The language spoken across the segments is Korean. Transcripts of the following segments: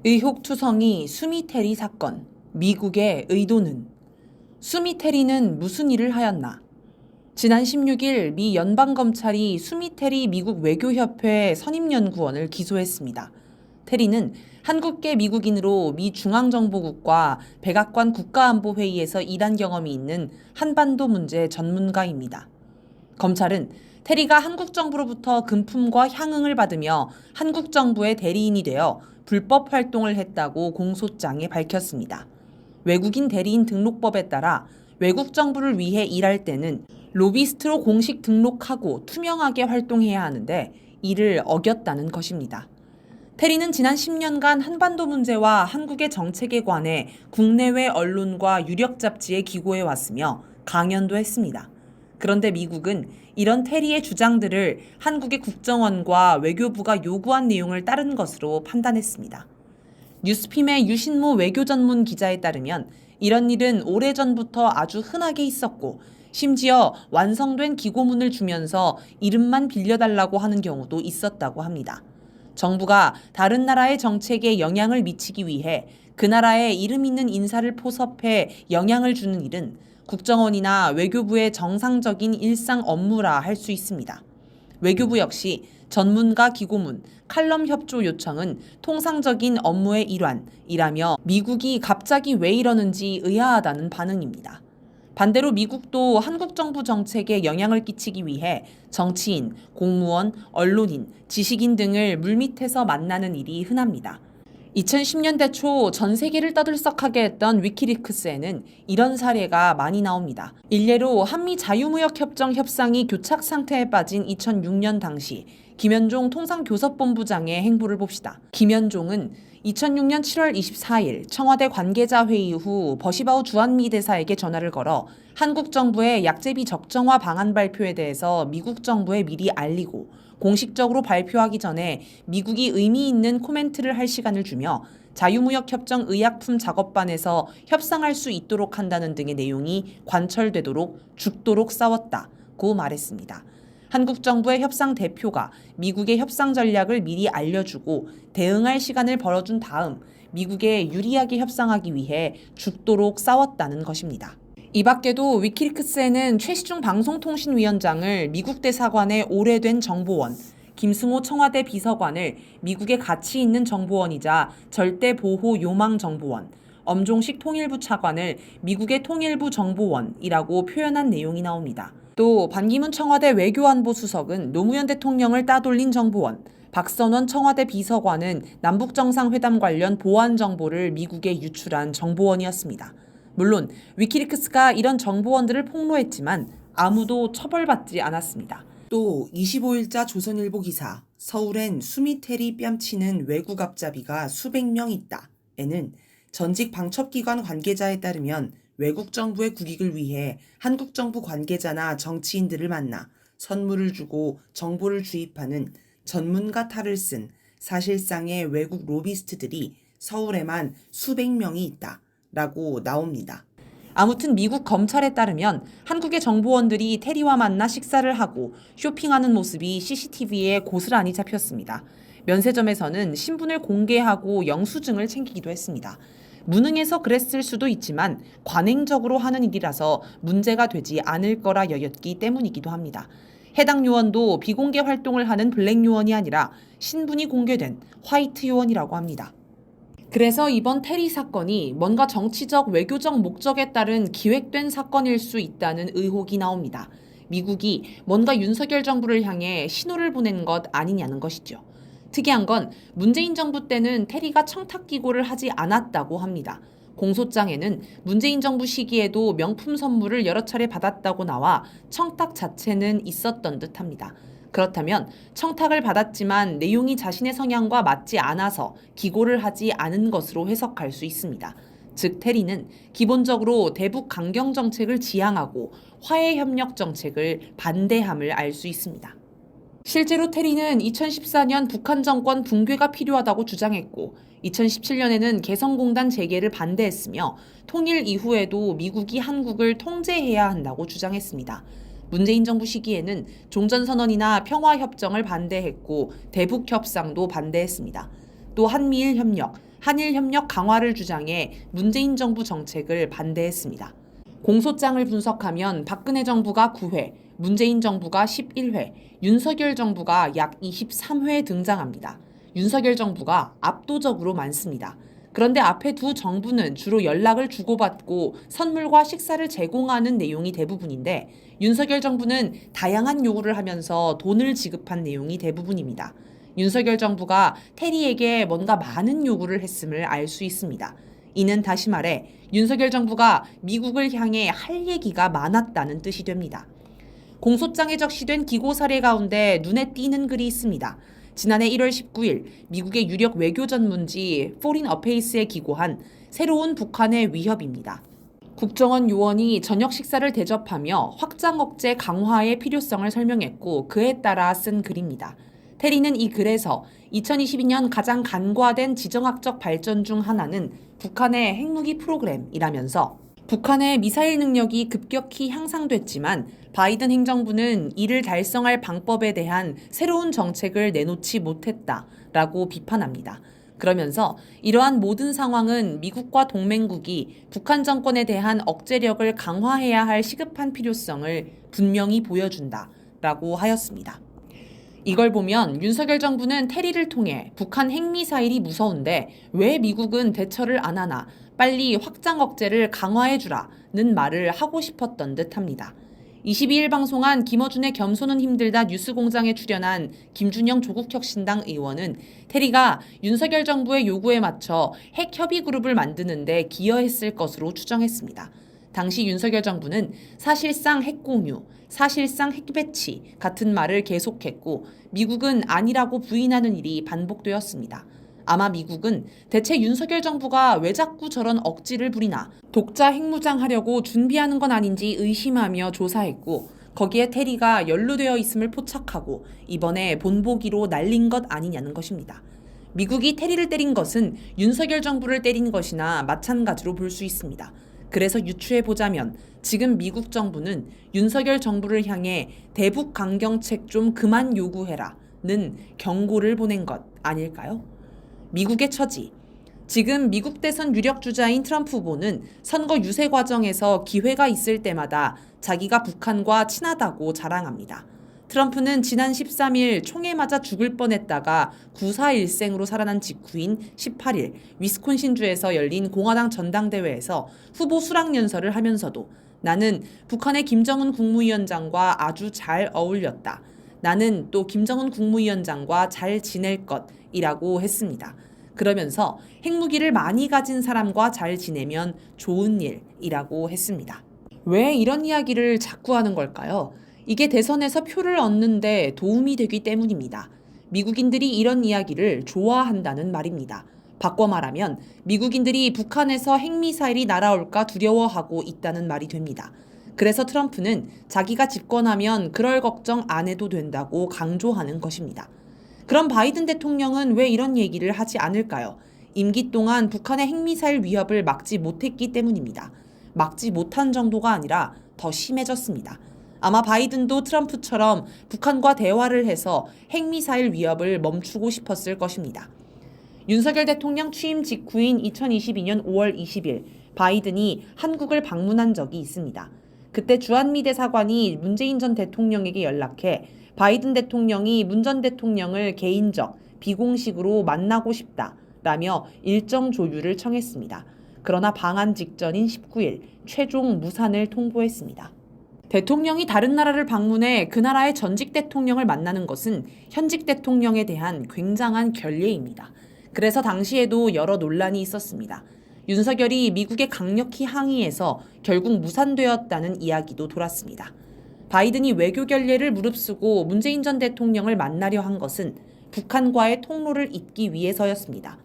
의혹투성이 수미테리 사건, 미국의 의도는? 수미테리는 무슨 일을 하였나? 지난 16일 미 연방검찰이 수미테리 미국 외교협회 선임연구원을 기소했습니다. 테리는 한국계 미국인으로 미 중앙정보국과 백악관 국가안보회의에서 일한 경험이 있는 한반도 문제 전문가입니다. 검찰은 테리가 한국 정부로부터 금품과 향응을 받으며 한국 정부의 대리인이 되어 불법 활동을 했다고 공소장에 밝혔습니다. 외국인 대리인 등록법에 따라 외국 정부를 위해 일할 때는 로비스트로 공식 등록하고 투명하게 활동해야 하는데 이를 어겼다는 것입니다. 테리는 지난 10년간 한반도 문제와 한국의 정책에 관해 국내외 언론과 유력 잡지에 기고해 왔으며 강연도 했습니다. 그런데 미국은 이런 테리의 주장들을 한국의 국정원과 외교부가 요구한 내용을 따른 것으로 판단했습니다. 뉴스핌의 유신모 외교 전문 기자에 따르면 이런 일은 오래전부터 아주 흔하게 있었고 심지어 완성된 기고문을 주면서 이름만 빌려달라고 하는 경우도 있었다고 합니다. 정부가 다른 나라의 정책에 영향을 미치기 위해 그 나라에 이름 있는 인사를 포섭해 영향을 주는 일은 국정원이나 외교부의 정상적인 일상 업무라 할 수 있습니다. 외교부 역시 전문가 기고문, 칼럼 협조 요청은 통상적인 업무의 일환이라며 미국이 갑자기 왜 이러는지 의아하다는 반응입니다. 반대로 미국도 한국 정부 정책에 영향을 끼치기 위해 정치인, 공무원, 언론인, 지식인 등을 물밑에서 만나는 일이 흔합니다. 2010년대 초 전 세계를 떠들썩하게 했던 위키리크스에는 이런 사례가 많이 나옵니다. 일례로 한미 자유무역협정 협상이 교착 상태에 빠진 2006년 당시 김현종 통상교섭본부장의 행보를 봅시다. 김현종은 2006년 7월 24일 청와대 관계자 회의 후 버시바우 주한미 대사에게 전화를 걸어 한국 정부의 약제비 적정화 방안 발표에 대해서 미국 정부에 미리 알리고 공식적으로 발표하기 전에 미국이 의미 있는 코멘트를 할 시간을 주며 자유무역협정 의약품 작업반에서 협상할 수 있도록 한다는 등의 내용이 관철되도록 죽도록 싸웠다고 말했습니다. 한국 정부의 협상 대표가 미국의 협상 전략을 미리 알려주고 대응할 시간을 벌어준 다음 미국에 유리하게 협상하기 위해 죽도록 싸웠다는 것입니다. 이 밖에도 위키리크스에는 최시중 방송통신위원장을 미국 대사관의 오래된 정보원, 김승호 청와대 비서관을 미국의 가치 있는 정보원이자 절대 보호 요망 정보원, 엄종식 통일부 차관을 미국의 통일부 정보원이라고 표현한 내용이 나옵니다. 또 반기문 청와대 외교안보수석은 노무현 대통령을 따돌린 정보원, 박선원 청와대 비서관은 남북정상회담 관련 보안 정보를 미국에 유출한 정보원이었습니다. 물론 위키리크스가 이런 정보원들을 폭로했지만 아무도 처벌받지 않았습니다. 또 25일자 조선일보 기사 서울엔 수미테리 뺨치는 외국 앞잡이가 수백 명 있다 에는 전직 방첩기관 관계자에 따르면 외국 정부의 국익을 위해 한국 정부 관계자나 정치인들을 만나 선물을 주고 정보를 주입하는 전문가 탈을 쓴 사실상의 외국 로비스트들이 서울에만 수백 명이 있다 라고 나옵니다. 아무튼 미국 검찰에 따르면 한국의 정보원들이 테리와 만나 식사를 하고 쇼핑하는 모습이 CCTV에 고스란히 잡혔습니다. 면세점에서는 신분을 공개하고 영수증을 챙기기도 했습니다. 무능해서 그랬을 수도 있지만 관행적으로 하는 일이라서 문제가 되지 않을 거라 여겼기 때문이기도 합니다. 해당 요원도 비공개 활동을 하는 블랙 요원이 아니라 신분이 공개된 화이트 요원이라고 합니다. 그래서 이번 테리 사건이 뭔가 정치적, 외교적 목적에 따른 기획된 사건일 수 있다는 의혹이 나옵니다. 미국이 뭔가 윤석열 정부를 향해 신호를 보낸 것 아니냐는 것이죠. 특이한 건 문재인 정부 때는 테리가 청탁기고를 하지 않았다고 합니다. 공소장에는 문재인 정부 시기에도 명품 선물을 여러 차례 받았다고 나와 청탁 자체는 있었던 듯합니다. 그렇다면 청탁을 받았지만 내용이 자신의 성향과 맞지 않아서 기고를 하지 않은 것으로 해석할 수 있습니다. 즉 테리는 기본적으로 대북 강경 정책을 지향하고 화해 협력 정책을 반대함을 알 수 있습니다. 실제로 테리는 2014년 북한 정권 붕괴가 필요하다고 주장했고 2017년에는 개성공단 재개를 반대했으며 통일 이후에도 미국이 한국을 통제해야 한다고 주장했습니다. 문재인 정부 시기에는 종전선언이나 평화협정을 반대했고 대북협상도 반대했습니다. 또 한미일 협력, 한일 협력 강화를 주장해 문재인 정부 정책을 반대했습니다. 공소장을 분석하면 박근혜 정부가 9회, 문재인 정부가 11회, 윤석열 정부가 약 23회 등장합니다. 윤석열 정부가 압도적으로 많습니다. 그런데 앞에 두 정부는 주로 연락을 주고받고 선물과 식사를 제공하는 내용이 대부분인데 윤석열 정부는 다양한 요구를 하면서 돈을 지급한 내용이 대부분입니다. 윤석열 정부가 테리에게 뭔가 많은 요구를 했음을 알 수 있습니다. 이는 다시 말해 윤석열 정부가 미국을 향해 할 얘기가 많았다는 뜻이 됩니다. 공소장에 적시된 기고 사례 가운데 눈에 띄는 글이 있습니다. 지난해 1월 19일 미국의 유력 외교 전문지 Foreign Affairs에 기고한 새로운 북한의 위협입니다. 국정원 요원이 저녁 식사를 대접하며 확장 억제 강화의 필요성을 설명했고 그에 따라 쓴 글입니다. 테리는 이 글에서 2022년 가장 간과된 지정학적 발전 중 하나는 북한의 핵무기 프로그램이라면서 북한의 미사일 능력이 급격히 향상됐지만 바이든 행정부는 이를 달성할 방법에 대한 새로운 정책을 내놓지 못했다라고 비판합니다. 그러면서 이러한 모든 상황은 미국과 동맹국이 북한 정권에 대한 억제력을 강화해야 할 시급한 필요성을 분명히 보여준다라고 하였습니다. 이걸 보면 윤석열 정부는 테리를 통해 북한 핵미사일이 무서운데 왜 미국은 대처를 안 하나 빨리 확장 억제를 강화해주라는 말을 하고 싶었던 듯합니다. 22일 방송한 김어준의 겸손은 힘들다 뉴스공장에 출연한 김준영 조국혁신당 의원은 테리가 윤석열 정부의 요구에 맞춰 핵협의그룹을 만드는 데 기여했을 것으로 추정했습니다. 당시 윤석열 정부는 사실상 핵공유, 사실상 핵배치 같은 말을 계속했고 미국은 아니라고 부인하는 일이 반복되었습니다. 아마 미국은 대체 윤석열 정부가 왜 자꾸 저런 억지를 부리나 독자 핵무장하려고 준비하는 건 아닌지 의심하며 조사했고 거기에 테리가 연루되어 있음을 포착하고 이번에 본보기로 날린 것 아니냐는 것입니다. 미국이 테리를 때린 것은 윤석열 정부를 때린 것이나 마찬가지로 볼 수 있습니다. 그래서 유추해보자면 지금 미국 정부는 윤석열 정부를 향해 대북 강경책 좀 그만 요구해라는 경고를 보낸 것 아닐까요? 미국의 처지. 지금 미국 대선 유력 주자인 트럼프 후보는 선거 유세 과정에서 기회가 있을 때마다 자기가 북한과 친하다고 자랑합니다. 트럼프는 지난 13일 총에 맞아 죽을 뻔했다가 구사일생으로 살아난 직후인 18일 위스콘신주에서 열린 공화당 전당대회에서 후보 수락연설을 하면서도 나는 북한의 김정은 국무위원장과 아주 잘 어울렸다. 나는 또 김정은 국무위원장과 잘 지낼 것이라고 했습니다. 그러면서 핵무기를 많이 가진 사람과 잘 지내면 좋은 일이라고 했습니다. 왜 이런 이야기를 자꾸 하는 걸까요? 이게 대선에서 표를 얻는데 도움이 되기 때문입니다. 미국인들이 이런 이야기를 좋아한다는 말입니다. 바꿔 말하면 미국인들이 북한에서 핵미사일이 날아올까 두려워하고 있다는 말이 됩니다. 그래서 트럼프는 자기가 집권하면 그럴 걱정 안 해도 된다고 강조하는 것입니다. 그럼 바이든 대통령은 왜 이런 얘기를 하지 않을까요? 임기 동안 북한의 핵미사일 위협을 막지 못했기 때문입니다. 막지 못한 정도가 아니라 더 심해졌습니다. 아마 바이든도 트럼프처럼 북한과 대화를 해서 핵미사일 위협을 멈추고 싶었을 것입니다. 윤석열 대통령 취임 직후인 2022년 5월 20일 바이든이 한국을 방문한 적이 있습니다. 그때 주한미 대사관이 문재인 전 대통령에게 연락해 바이든 대통령이 문 전 대통령을 개인적, 비공식으로 만나고 싶다라며 일정 조율을 청했습니다. 그러나 방한 직전인 19일 최종 무산을 통보했습니다. 대통령이 다른 나라를 방문해 그 나라의 전직 대통령을 만나는 것은 현직 대통령에 대한 굉장한 결례입니다. 그래서 당시에도 여러 논란이 있었습니다. 윤석열이 미국에 강력히 항의해서 결국 무산되었다는 이야기도 돌았습니다. 바이든이 외교 결례를 무릅쓰고 문재인 전 대통령을 만나려 한 것은 북한과의 통로를 잇기 위해서였습니다.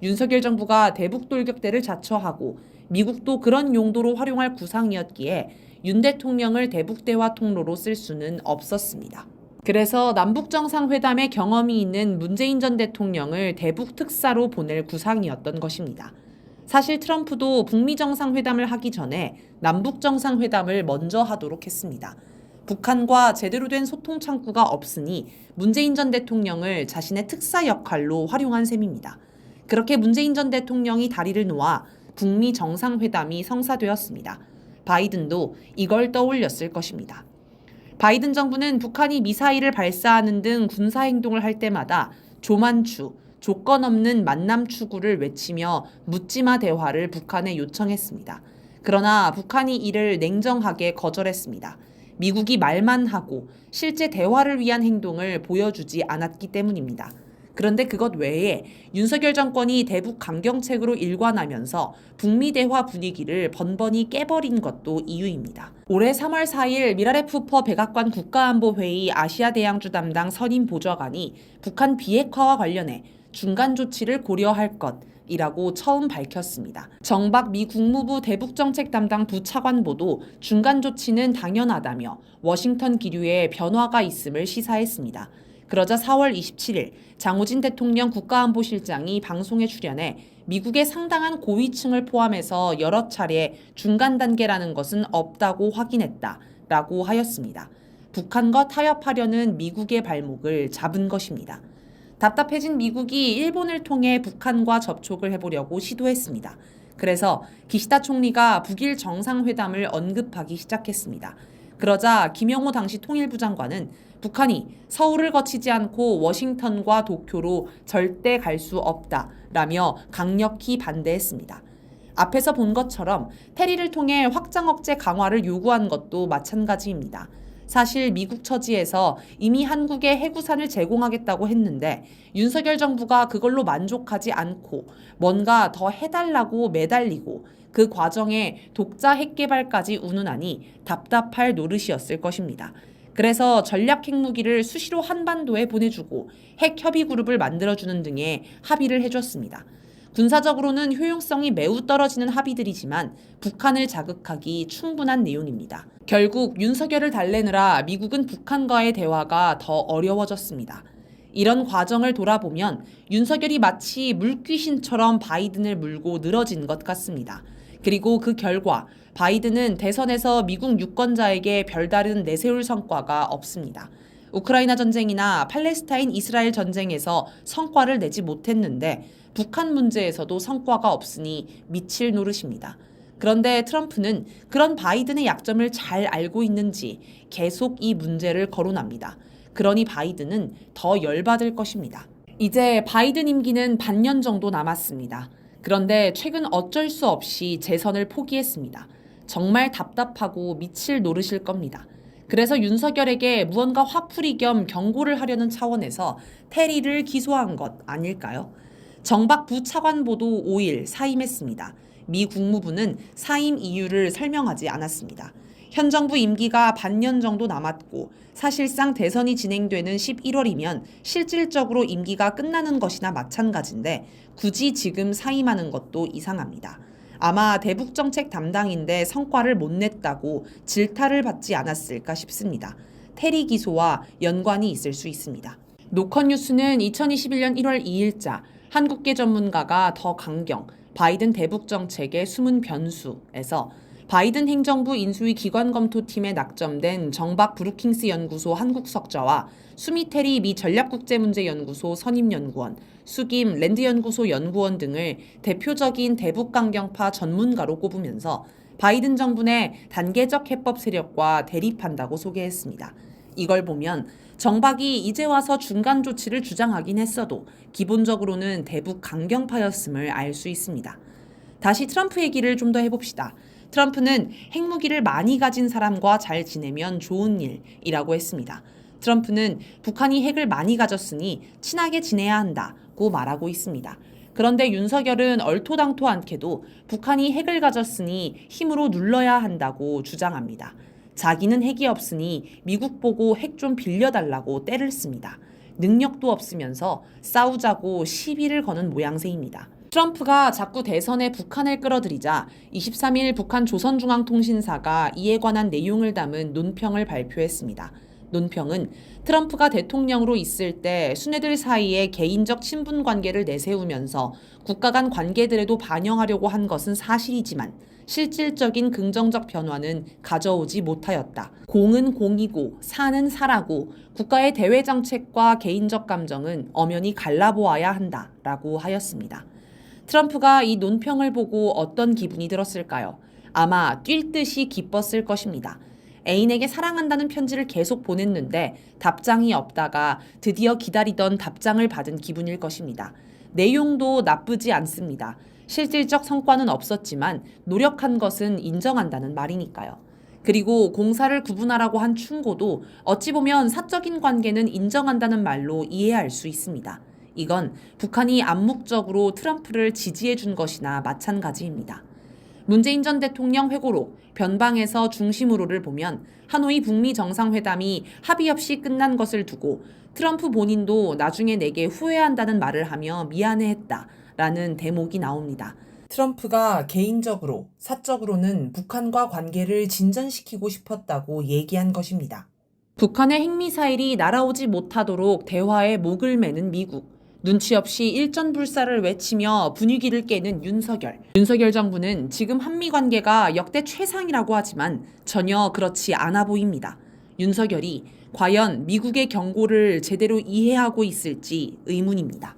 윤석열 정부가 대북 돌격대를 자처하고 미국도 그런 용도로 활용할 구상이었기에 윤 대통령을 대북 대화 통로로 쓸 수는 없었습니다. 그래서 남북정상회담의 경험이 있는 문재인 전 대통령을 대북 특사로 보낼 구상이었던 것입니다. 사실 트럼프도 북미 정상회담을 하기 전에 남북 정상회담을 먼저 하도록 했습니다. 북한과 제대로 된 소통 창구가 없으니 문재인 전 대통령을 자신의 특사 역할로 활용한 셈입니다. 그렇게 문재인 전 대통령이 다리를 놓아 북미 정상회담이 성사되었습니다. 바이든도 이걸 떠올렸을 것입니다. 바이든 정부는 북한이 미사일을 발사하는 등 군사행동을 할 때마다 조만추, 조건 없는 만남 추구를 외치며 묻지마 대화를 북한에 요청했습니다. 그러나 북한이 이를 냉정하게 거절했습니다. 미국이 말만 하고 실제 대화를 위한 행동을 보여주지 않았기 때문입니다. 그런데 그것 외에 윤석열 정권이 대북 강경책으로 일관하면서 북미 대화 분위기를 번번이 깨버린 것도 이유입니다. 올해 3월 4일 미라레프퍼 백악관 국가안보회의 아시아대양주 담당 선임 보좌관이 북한 비핵화와 관련해 중간 조치를 고려할 것이라고 처음 밝혔습니다. 정박 미 국무부 대북정책 담당 부차관보도 중간 조치는 당연하다며 워싱턴 기류에 변화가 있음을 시사했습니다. 그러자 4월 27일 장호진 대통령 국가안보실장이 방송에 출연해 미국의 상당한 고위층을 포함해서 여러 차례 중간 단계라는 것은 없다고 확인했다라고 하였습니다. 북한과 타협하려는 미국의 발목을 잡은 것입니다. 답답해진 미국이 일본을 통해 북한과 접촉을 해보려고 시도했습니다. 그래서 기시다 총리가 북일 정상회담을 언급하기 시작했습니다. 그러자 김영호 당시 통일부 장관은 북한이 서울을 거치지 않고 워싱턴과 도쿄로 절대 갈 수 없다라며 강력히 반대했습니다. 앞에서 본 것처럼 테리를 통해 확장 억제 강화를 요구한 것도 마찬가지입니다. 사실 미국 처지에서 이미 한국에 해구산을 제공하겠다고 했는데 윤석열 정부가 그걸로 만족하지 않고 뭔가 더 해달라고 매달리고 그 과정에 독자 핵 개발까지 운운하니 답답할 노릇이었을 것입니다. 그래서 전략 핵무기를 수시로 한반도에 보내주고 핵 협의 그룹을 만들어주는 등의 합의를 해줬습니다. 군사적으로는 효용성이 매우 떨어지는 합의들이지만 북한을 자극하기 충분한 내용입니다. 결국 윤석열을 달래느라 미국은 북한과의 대화가 더 어려워졌습니다. 이런 과정을 돌아보면 윤석열이 마치 물귀신처럼 바이든을 물고 늘어진 것 같습니다. 그리고 그 결과 바이든은 대선에서 미국 유권자에게 별다른 내세울 성과가 없습니다. 우크라이나 전쟁이나 팔레스타인 이스라엘 전쟁에서 성과를 내지 못했는데 북한 문제에서도 성과가 없으니 미칠 노릇입니다. 그런데 트럼프는 그런 바이든의 약점을 잘 알고 있는지 계속 이 문제를 거론합니다. 그러니 바이든은 더 열받을 것입니다. 이제 바이든 임기는 반년 정도 남았습니다. 그런데 최근 어쩔 수 없이 재선을 포기했습니다. 정말 답답하고 미칠 노릇일 겁니다. 그래서 윤석열에게 무언가 화풀이 겸 경고를 하려는 차원에서 테리를 기소한 것 아닐까요? 정박 부차관보도 5일 사임했습니다. 미 국무부는 사임 이유를 설명하지 않았습니다. 현 정부 임기가 반년 정도 남았고 사실상 대선이 진행되는 11월이면 실질적으로 임기가 끝나는 것이나 마찬가지인데 굳이 지금 사임하는 것도 이상합니다. 아마 대북정책 담당인데 성과를 못 냈다고 질타를 받지 않았을까 싶습니다. 테리 기소와 연관이 있을 수 있습니다. 노컷뉴스는 2021년 1월 2일자 한국계 전문가가 더 강경, 바이든 대북정책의 숨은 변수에서 바이든 행정부 인수위 기관검토팀에 낙점된 정박 브루킹스 연구소 한국석좌와 수미테리 미 전략국제문제연구소 선임연구원, 수김 랜드연구소 연구원 등을 대표적인 대북강경파 전문가로 꼽으면서 바이든 정부 내 단계적 해법 세력과 대립한다고 소개했습니다. 이걸 보면 정박이 이제 와서 중간 조치를 주장하긴 했어도 기본적으로는 대북 강경파였음을 알 수 있습니다. 다시 트럼프 얘기를 좀 더 해봅시다. 트럼프는 핵무기를 많이 가진 사람과 잘 지내면 좋은 일이라고 했습니다. 트럼프는 북한이 핵을 많이 가졌으니 친하게 지내야 한다고 말하고 있습니다. 그런데 윤석열은 얼토당토 않게도 북한이 핵을 가졌으니 힘으로 눌러야 한다고 주장합니다. 자기는 핵이 없으니 미국 보고 핵 좀 빌려달라고 떼를 씁니다. 능력도 없으면서 싸우자고 시비를 거는 모양새입니다. 트럼프가 자꾸 대선에 북한을 끌어들이자 23일 북한 조선중앙통신사가 이에 관한 내용을 담은 논평을 발표했습니다. 논평은 트럼프가 대통령으로 있을 때 순회들 사이에 개인적 친분 관계를 내세우면서 국가 간 관계들에도 반영하려고 한 것은 사실이지만 실질적인 긍정적 변화는 가져오지 못하였다. 공은 공이고 사는 사라고 국가의 대외 정책과 개인적 감정은 엄연히 갈라보아야 한다라고 하였습니다. 트럼프가 이 논평을 보고 어떤 기분이 들었을까요? 아마 뛸 듯이 기뻤을 것입니다. 애인에게 사랑한다는 편지를 계속 보냈는데 답장이 없다가 드디어 기다리던 답장을 받은 기분일 것입니다. 내용도 나쁘지 않습니다. 실질적 성과는 없었지만 노력한 것은 인정한다는 말이니까요. 그리고 공사를 구분하라고 한 충고도 어찌 보면 사적인 관계는 인정한다는 말로 이해할 수 있습니다. 이건 북한이 암묵적으로 트럼프를 지지해 준 것이나 마찬가지입니다. 문재인 전 대통령 회고록 변방에서 중심으로를 보면 하노이 북미 정상회담이 합의 없이 끝난 것을 두고 트럼프 본인도 나중에 내게 후회한다는 말을 하며 미안해했다라는 대목이 나옵니다. 트럼프가 개인적으로, 사적으로는 북한과 관계를 진전시키고 싶었다고 얘기한 것입니다. 북한의 핵미사일이 날아오지 못하도록 대화에 목을 매는 미국. 눈치 없이 일전불사를 외치며 분위기를 깨는 윤석열. 윤석열 정부는 지금 한미 관계가 역대 최상이라고 하지만 전혀 그렇지 않아 보입니다. 윤석열이 과연 미국의 경고를 제대로 이해하고 있을지 의문입니다.